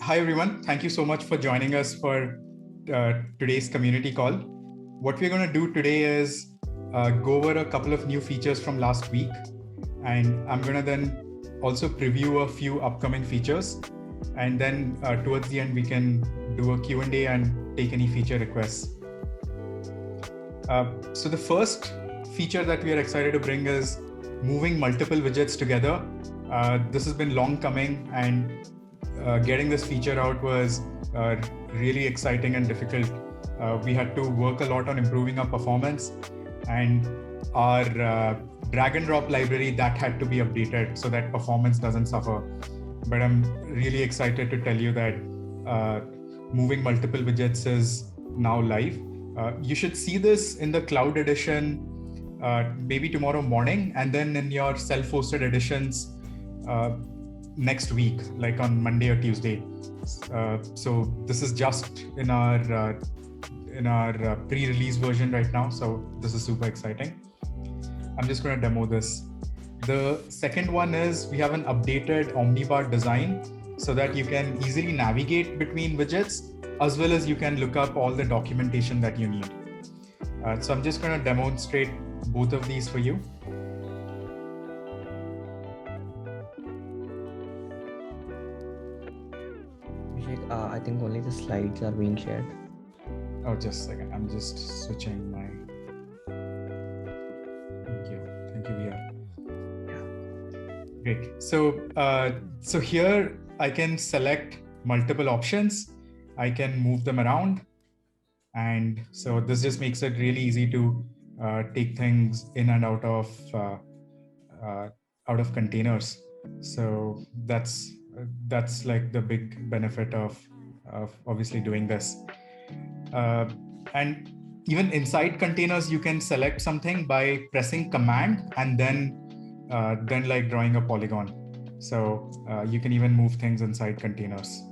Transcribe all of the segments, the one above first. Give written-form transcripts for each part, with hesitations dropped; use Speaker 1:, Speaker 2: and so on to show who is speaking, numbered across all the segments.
Speaker 1: Hi, everyone. Thank you so much for joining us for today's community call. What we're going to do today is go over a couple of new features from last week. And I'm going to then also preview a few upcoming features. And then towards the end, we can do a Q&A and take any feature requests. So the first feature that we are excited to bring is moving multiple widgets together. This has been long coming, and getting this feature out was really exciting and difficult. We had to work a lot on improving our performance, and our drag and drop library that had to be updated so that performance doesn't suffer. But I'm really excited to tell you that moving multiple widgets is now live. You should see this in the cloud edition maybe tomorrow morning, and then in your self-hosted editions next week, like on Monday or Tuesday. So this is just in our pre-release version right now. So this is super exciting. I'm just going to demo this. The second one is we have an updated Omnibar design so that you can easily navigate between widgets, as well as you can look up all the documentation that you need. So I'm just going to demonstrate both of these for you.
Speaker 2: I think only the slides are being shared.
Speaker 1: Oh, just a second. I'm just switching my. Thank you, VR. Great. So here I can select multiple options. I can move them around, and so this just makes it really easy to take things in and out of containers. So that's like the big benefit of obviously doing this. And even inside containers, you can select something by pressing Command and then like drawing a polygon. So you can even move things inside containers.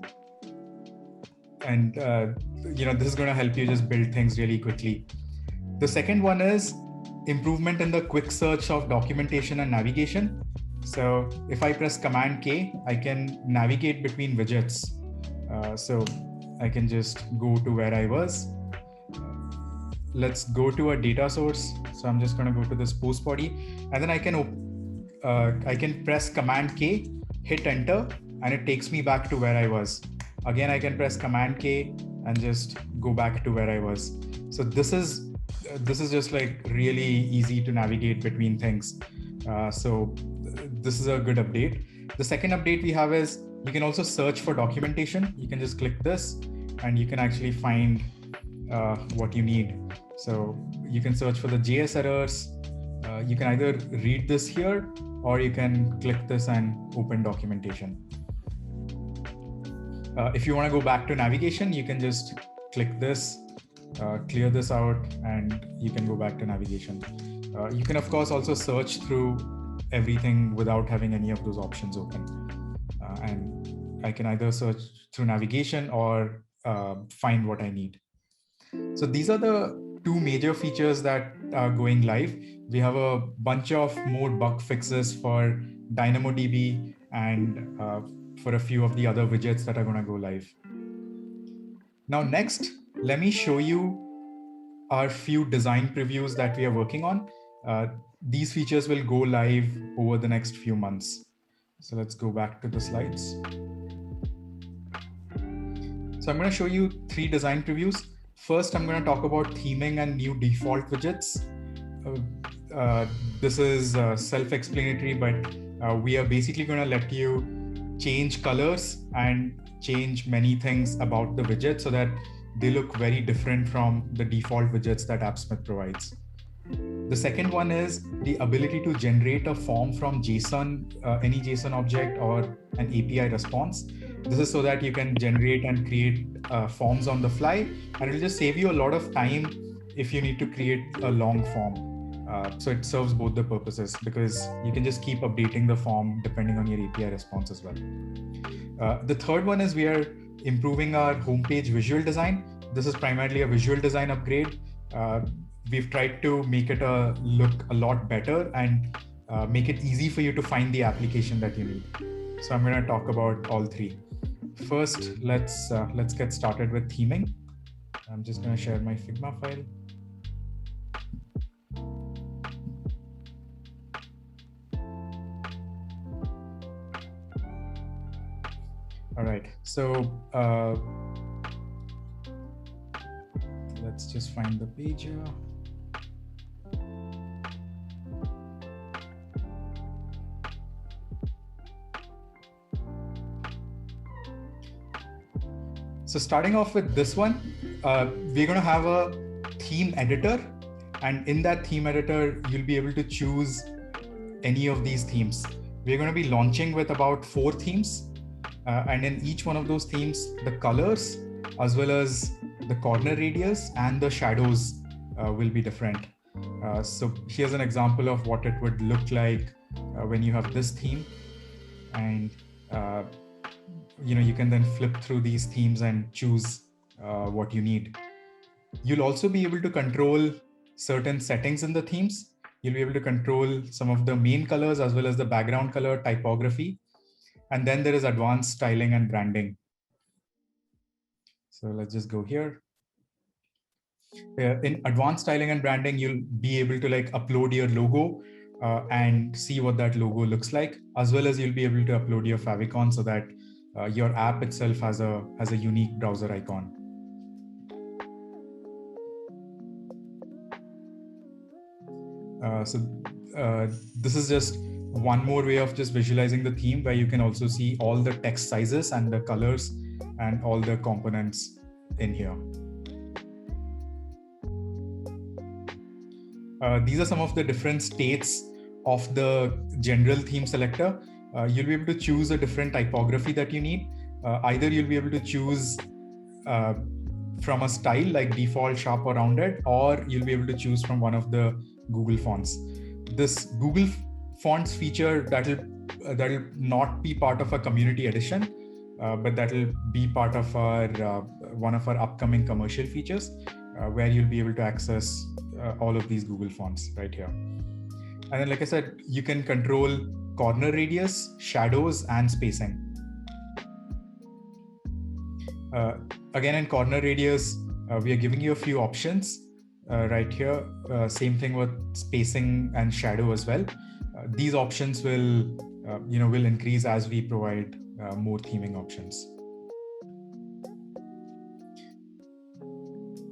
Speaker 1: And this is going to help you just build things really quickly. The second one is improvement in the quick search of documentation and navigation. So if I press Command K, I can navigate between widgets. So I can just go to where I was. Let's go to a data source. So I'm just going to go to this post body, and then I can press Command K, hit enter, and it takes me back to where I was. Again, I can press Command K and just go back to where I was. So this is just like really easy to navigate between things. So this is a good update. The second update we have is you can also search for documentation. You can just click this and you can actually find what you need. So you can search for the JS errors. You can either read this here, or you can click this and open documentation. If you want to go back to navigation, you can just click this, clear this out, and you can go back to navigation. You can, of course, also search through everything without having any of those options open. And I can either search through navigation or find what I need. So these are the two major features that are going live. We have a bunch of more bug fixes for DynamoDB and for a few of the other widgets that are going to go live. Now, next, let me show you our few design previews that we are working on. These features will go live over the next few months. So let's go back to the slides. So I'm going to show you 3 design previews. First, I'm going to talk about theming and new default widgets. This is self-explanatory, but we are basically going to let you change colors and change many things about the widget so that they look very different from the default widgets that AppSmith provides. The second one is the ability to generate a form from JSON, any JSON object or an API response. This is so that you can generate and create forms on the fly, and it'll just save you a lot of time if you need to create a long form. So it serves both the purposes because you can just keep updating the form depending on your API response as well. The third one is we are improving our homepage visual design. This is primarily a visual design upgrade. We've tried to make it look a lot better and make it easy for you to find the application that you need. So I'm going to talk about all 3. first, let's get started with theming. I'm just going to share my Figma file. All right, so let's just find the page here. So starting off with this one, we're going to have a theme editor, and in that theme editor, you'll be able to choose any of these themes. We're going to be launching with about 4 themes, and in each one of those themes, the colors as well as the corner radius and the shadows will be different. So here's an example of what it would look like when you have this theme, and you can then flip through these themes and choose what you need. You'll also be able to control certain settings in the themes. You'll be able to control some of the main colors as well as the background color typography. And then there is advanced styling and branding. So let's just go here. In advanced styling and branding, you'll be able to upload your logo and see what that logo looks like, as well as you'll be able to upload your favicon so that your app itself has a unique browser icon. So this is just one more way of just visualizing the theme, where you can also see all the text sizes and the colors and all the components in here. These are some of the different states of the general theme selector. You'll be able to choose a different typography that you need. Either you'll be able to choose from a style like default, sharp, or rounded, or you'll be able to choose from one of the Google fonts. This Google Fonts feature that'll not be part of a community edition, but that'll be part of our one of our upcoming commercial features, where you'll be able to access all of these Google fonts right here. And then, like I said, you can control corner radius, shadows, and spacing. Again, in corner radius, we are giving you a few options right here. Same thing with spacing and shadow as well. These options will increase as we provide more theming options.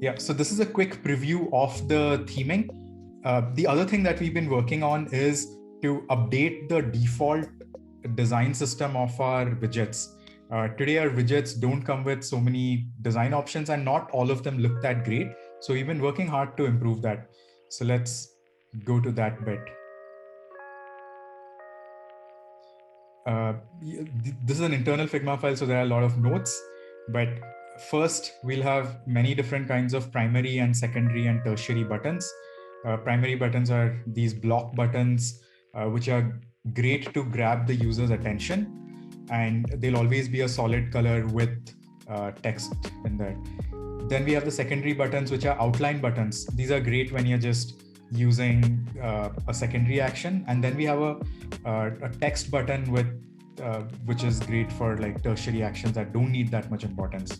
Speaker 1: Yeah, so this is a quick preview of the theming. The other thing that we've been working on is to update the default design system of our widgets. Today, our widgets don't come with so many design options, and not all of them look that great. So we've been working hard to improve that. So let's go to that bit. This is an internal Figma file, so there are a lot of notes. But first, we'll have many different kinds of primary and secondary and tertiary buttons. Primary buttons are these block buttons, which are great to grab the user's attention, and they'll always be a solid color with text in there. Then we have the secondary buttons, which are outline buttons. These are great when you're just using a secondary action. And then we have a text button with which is great for tertiary actions that don't need that much importance.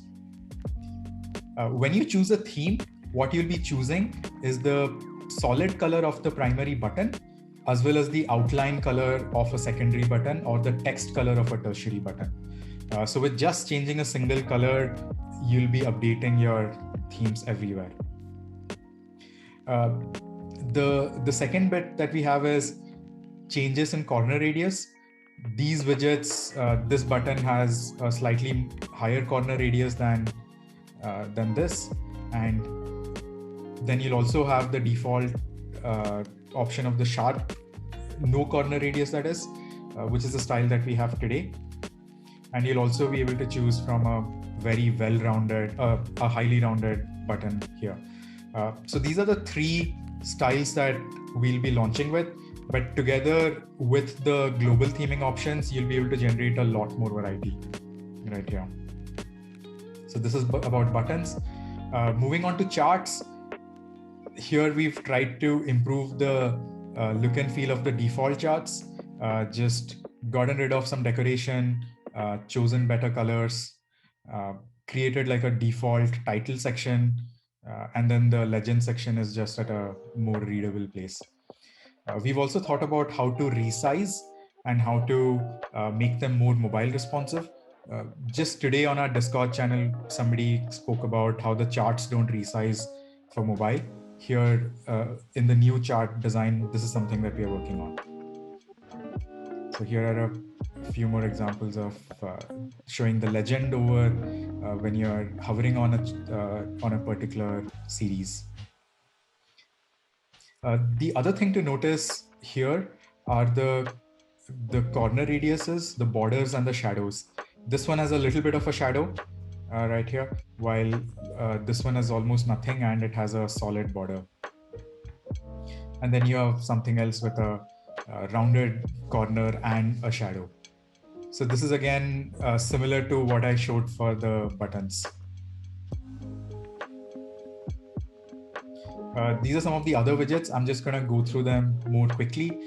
Speaker 1: When you choose a theme, what you'll be choosing is the solid color of the primary button, as well as the outline color of a secondary button or the text color of a tertiary button. So with just changing a single color, you'll be updating your themes everywhere. The second bit that we have is changes in corner radius. These widgets, this button has a slightly higher corner radius than this, and then you'll also have the default option of the sharp no corner radius, that is, which is the style that we have today. And you'll also be able to choose from a very well-rounded, a highly rounded button here. So these are the 3 styles that we'll be launching with, but together with the global theming options, you'll be able to generate a lot more variety right here. So this is about buttons. Moving on to charts. Here we've tried to improve the look and feel of the default charts, just gotten rid of some decoration, chosen better colors, created like a default title section, and then the legend section is just at a more readable place. We've also thought about how to resize and how to make them more mobile responsive. Just today on our Discord channel, somebody spoke about how the charts don't resize for mobile. Here in the new chart design, this is something that we are working on. So here are a few more examples of showing the legend over when you're hovering on a particular series. The other thing to notice here are the corner radiuses, the borders, and the shadows. This one has a little bit of a shadow right here, while this one has almost nothing and it has a solid border. And then you have something else with a rounded corner and a shadow. So this is again similar to what I showed for the buttons. These are some of the other widgets. I'm just going to go through them more quickly.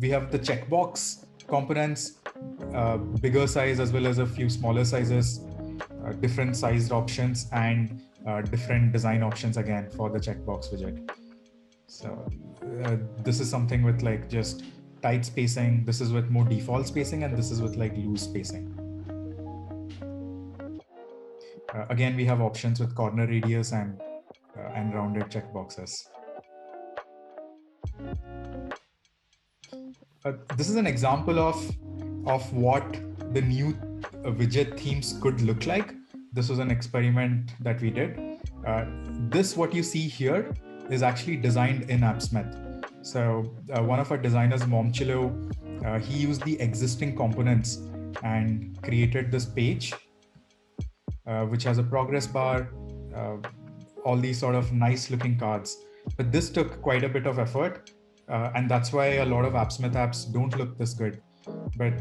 Speaker 1: We have the checkbox components, bigger size as well as a few smaller sizes, different sized options, and different design options again for the checkbox widget. So this is something with like just tight spacing. This is with more default spacing, and this is with like loose spacing. Again, we have options with corner radius and rounded checkboxes. This is an example of what the new widget themes could look like. This was an experiment that we did. This, what you see here, is actually designed in AppSmith. So one of our designers, Momchilo, he used the existing components and created this page, which has a progress bar, all these sort of nice looking cards. But this took quite a bit of effort. And that's why a lot of AppSmith apps don't look this good. But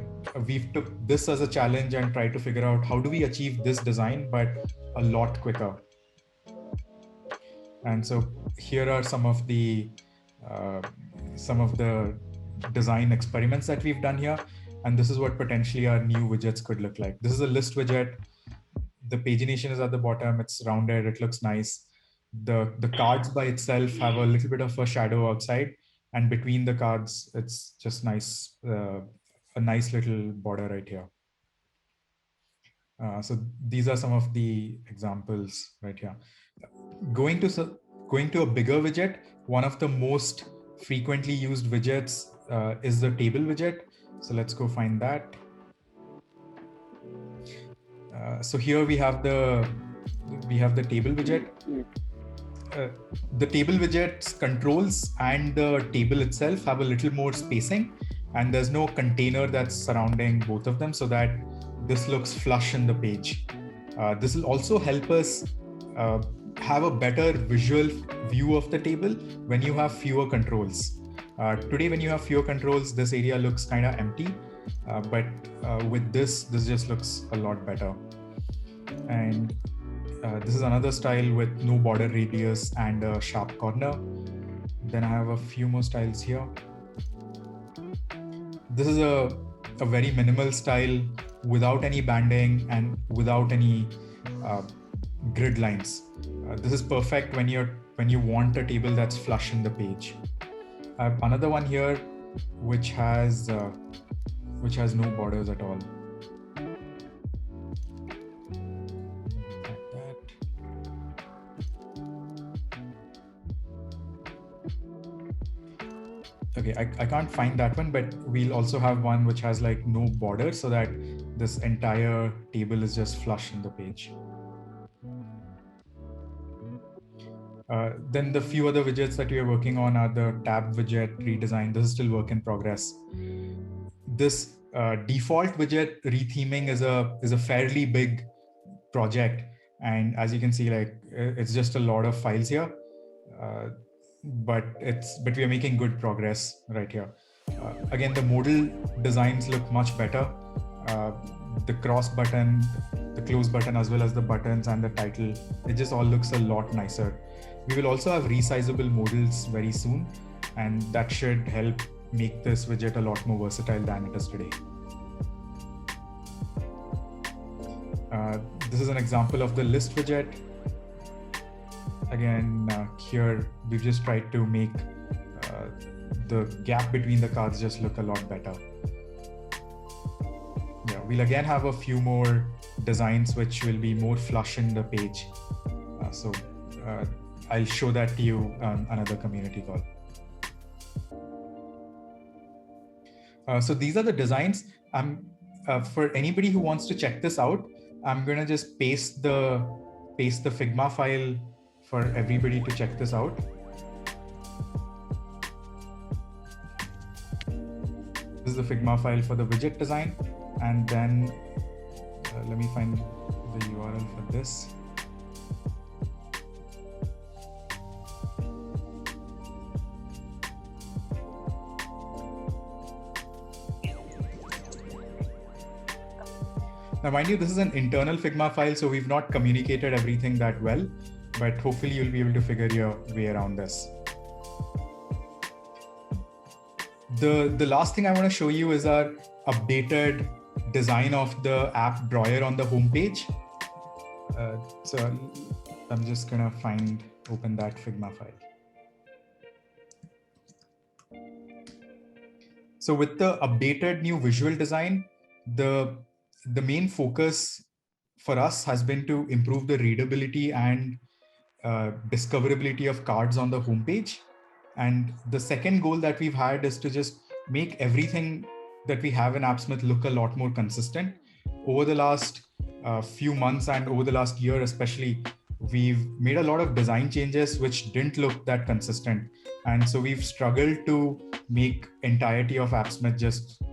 Speaker 1: we've took this as a challenge and tried to figure out how do we achieve this design, but a lot quicker. And so here are some of the design experiments that we've done here. And this is what potentially our new widgets could look like. This is a list widget. The pagination is at the bottom. It's rounded. It looks nice. The cards by itself have a little bit of a shadow outside. And between the cards, it's just nice, a nice little border right here. So these are some of the examples right here. Going to a bigger widget, one of the most frequently used widgets is the table widget. So let's go find that. So here we have the table widget. The table widget's controls and the table itself have a little more spacing, and there's no container that's surrounding both of them, so that this looks flush in the page. This will also help us have a better visual view of the table when you have fewer controls. Today, when you have fewer controls, this area looks kind of empty, but with this just looks a lot better. And this is another style with no border radius and a sharp corner. Then I have a few more styles here. This is a very minimal style without any banding and without any grid lines. This is perfect when you want a table that's flush in the page. I have another one here which has no borders at all. Okay, I can't find that one, but we'll also have one which has like no border, so that this entire table is just flush in the page. Then the few other widgets that we are working on are the tab widget redesign. This is still work in progress. This default widget retheming is a fairly big project, and as you can see, like it's just a lot of files here. But we are making good progress right here. Again, the modal designs look much better. The cross button, the close button, as well as the buttons and the title, it just all looks a lot nicer. We will also have resizable modals very soon, and that should help make this widget a lot more versatile than it is today. This is an example of the list widget. Again, here we've just tried to make the gap between the cards just look a lot better. Yeah, we'll again have a few more designs which will be more flush in the page. So I'll show that to you on another community call. So these are the designs. For anybody who wants to check this out, I'm gonna just paste the Figma file for everybody to check this out. This is the Figma file for the widget design, and then let me find the URL for this. Now, mind you, this is an internal Figma file, so we've not communicated everything that well, but hopefully you'll be able to figure your way around this. The last thing I want to show you is our updated design of the app drawer on the homepage. So I'm just gonna open that Figma file. So with the updated new visual design, the main focus for us has been to improve the readability and discoverability of cards on the homepage. And the second goal that we've had is to just make everything that we have in AppSmith look a lot more consistent. Over the last few months and over the last year especially, we've made a lot of design changes which didn't look that consistent. And so we've struggled to make entirety of AppSmith just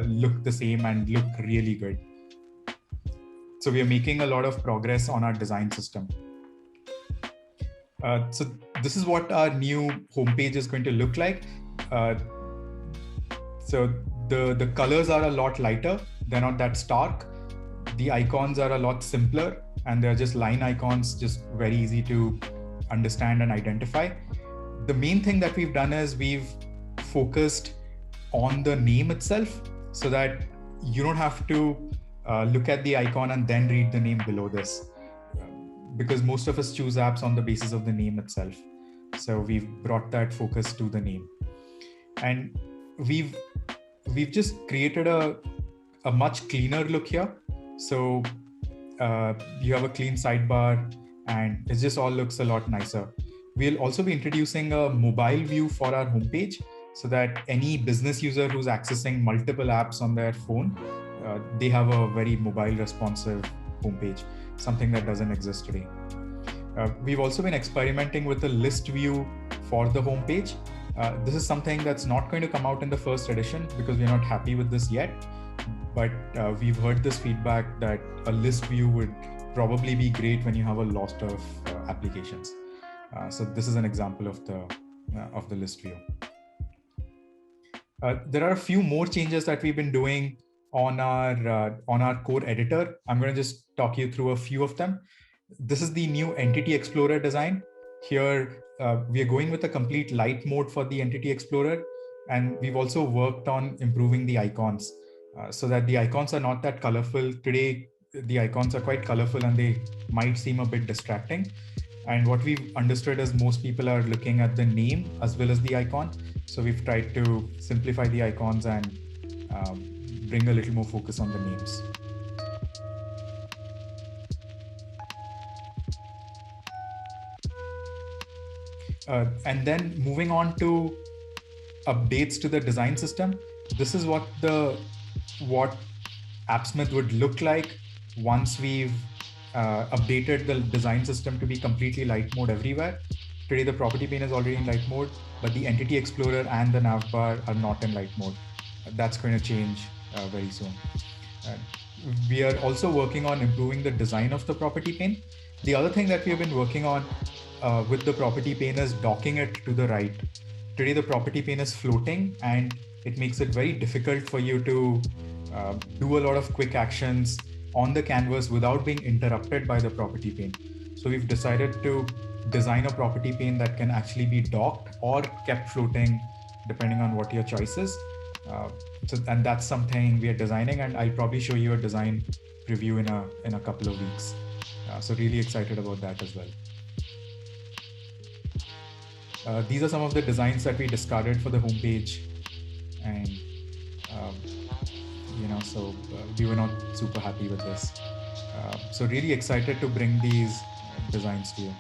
Speaker 1: look the same and look really good. So we are making a lot of progress on our design system. So this is what our new homepage is going to look like. So the colors are a lot lighter. They're not that stark. The icons are a lot simpler, and they're just line icons, just very easy to understand and identify. The main thing that we've done is we've focused on the name itself, so that you don't have to look at the icon and then read the name below this, because most of us choose apps on the basis of the name itself. So we've brought that focus to the name, and we've just created a much cleaner look here. So you have a clean sidebar, and it just all looks a lot nicer. We'll also be introducing a mobile view for our homepage, so that any business user who's accessing multiple apps on their phone, they have a very mobile responsive homepage, something that doesn't exist today. We've also been experimenting with the list view for the homepage. This is something that's not going to come out in the first edition because we're not happy with this yet, but we've heard this feedback that a list view would probably be great when you have a lot of applications. So this is an example of the list view. There are a few more changes that we've been doing on our core editor. I'm going to just talk you through a few of them. This is the new Entity Explorer design. Here, we are going with a complete light mode for the Entity Explorer, and we've also worked on improving the icons so that the icons are not that colorful. Today, the icons are quite colorful and they might seem a bit distracting. And what we've understood is most people are looking at the name as well as the icon. So we've tried to simplify the icons and bring a little more focus on the names. And then moving on to updates to the design system. This is what AppSmith would look like once we've updated the design system to be completely light mode everywhere. Today, the property pane is already in light mode, but the Entity Explorer and the navbar are not in light mode. That's going to change very soon. We are also working on improving the design of the property pane. The other thing that we have been working on with the property pane is docking it to the right. Today, the property pane is floating and it makes it very difficult for you to do a lot of quick actions on the canvas without being interrupted by the property pane. So we've decided to design a property pane that can actually be docked or kept floating depending on what your choice is. And that's something we are designing, and I'll probably show you a design preview in a couple of weeks. So really excited about that as well. These are some of the designs that we discarded for the homepage, and so we were not super happy with this. So really excited to bring these designs to you.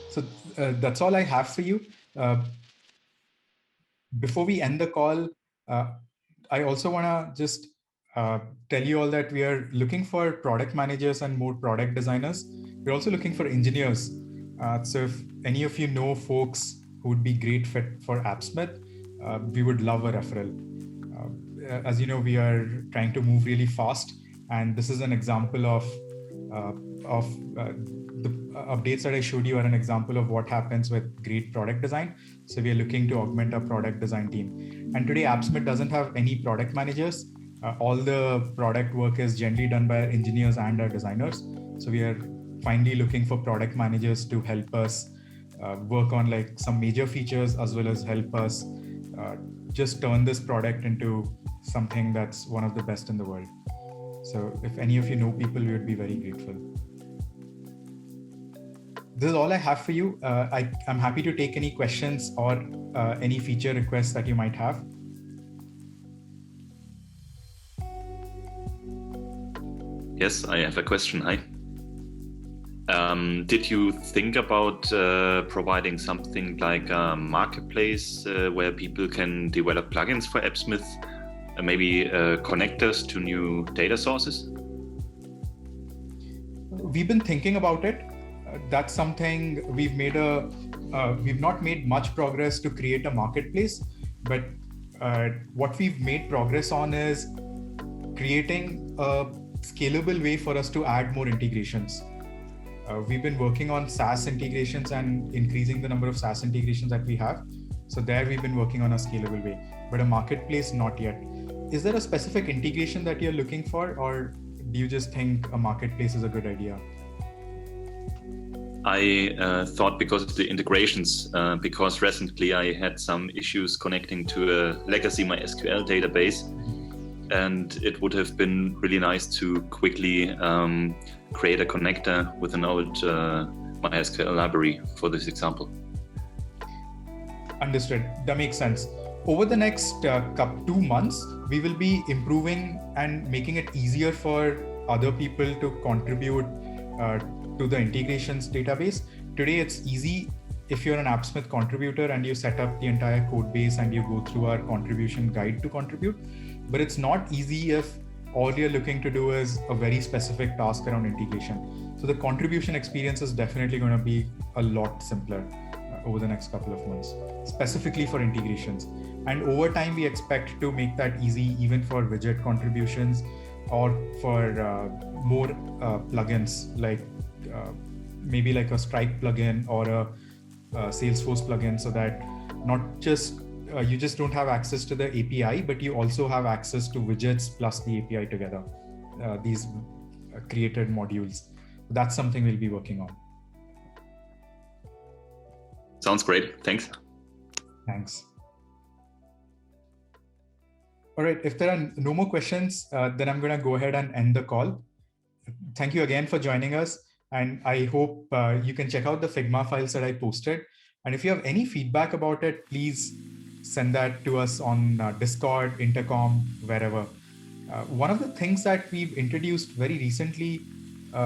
Speaker 1: So that's all I have for you. Before we end the call, I also want to just tell you all that we are looking for product managers and more product designers. We're also looking for engineers. So if any of you know folks who would be great fit for AppSmith, we would love a referral. As you know, we are trying to move really fast, and this is an example of the updates that I showed you are an example of what happens with great product design. So we are looking to augment our product design team. And today, AppSmith doesn't have any product managers. All the product work is generally done by our engineers and our designers. So we are finally looking for product managers to help us work on like some major features, as well as help us just turn this product into something that's one of the best in the world. So if any of you know people, we would be very grateful. This is all I have for you. I'm happy to take any questions or any feature requests that you might have.
Speaker 3: Yes, I have a question. Hi. Did you think about providing something like a marketplace where people can develop plugins for AppSmith, maybe connectors to new data sources?
Speaker 1: We've been thinking about it. That's something we've not made much progress to create a marketplace, but what we've made progress on is creating a scalable way for us to add more integrations. We've been working on SaaS integrations and increasing the number of SaaS integrations that we have. So there we've been working on a scalable way, but a marketplace, not yet. Is there a specific integration that you're looking for, or do you just think a marketplace is a good idea?
Speaker 3: I thought because of the integrations, because recently I had some issues connecting to a legacy MySQL database, and it would have been really nice to quickly create a connector with an old MySQL library for this example.
Speaker 1: Understood. That makes sense. Over the next 2 months, we will be improving and making it easier for other people to contribute to the integrations database. Today, it's easy if you're an AppSmith contributor and you set up the entire code base and you go through our contribution guide to contribute. But it's not easy if all you're looking to do is a very specific task around integration. So the contribution experience is definitely going to be a lot simpler over the next couple of months, specifically for integrations. And over time, we expect to make that easy even for widget contributions or for more plugins, like maybe like a Stripe plugin or a Salesforce plugin, so that not just you just don't have access to the API, but you also have access to widgets plus the API together, these created modules. That's something we'll be working on.
Speaker 3: Sounds great. Thanks.
Speaker 1: Thanks. All right, if there are no more questions, then I'm going to go ahead and end the call. Thank you again for joining us. And I hope you can check out the Figma files that I posted. And if you have any feedback about it, please send that to us on Discord, Intercom, wherever. One of the things that we've introduced very recently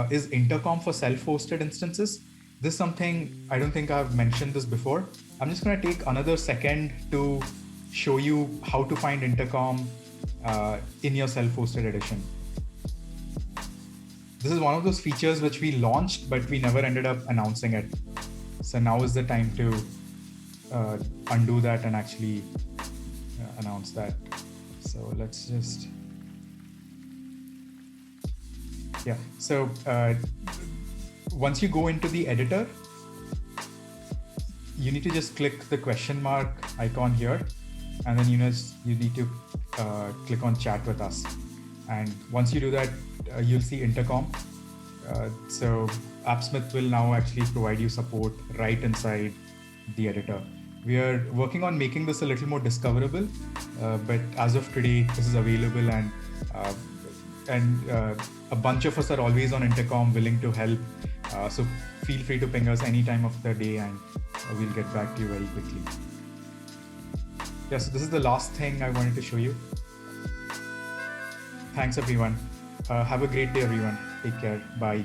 Speaker 1: is Intercom for self-hosted instances. This is something, I don't think I've mentioned this before. I'm just going to take another second to show you how to find Intercom in your self-hosted edition. This is one of those features which we launched, but we never ended up announcing it. So now is the time to undo that and actually announce that. So let's just, yeah. So once you go into the editor, you need to just click the question mark icon here, and then you need to click on chat with us. And once you do that, you'll see Intercom. So AppSmith will now actually provide you support right inside the editor. We are working on making this a little more discoverable, but as of today, this is available, and a bunch of us are always on Intercom willing to help. So feel free to ping us any time of the day, and we'll get back to you very quickly. Yeah, so this is the last thing I wanted to show you. Thanks, everyone. Have a great day, everyone. Take care. Bye.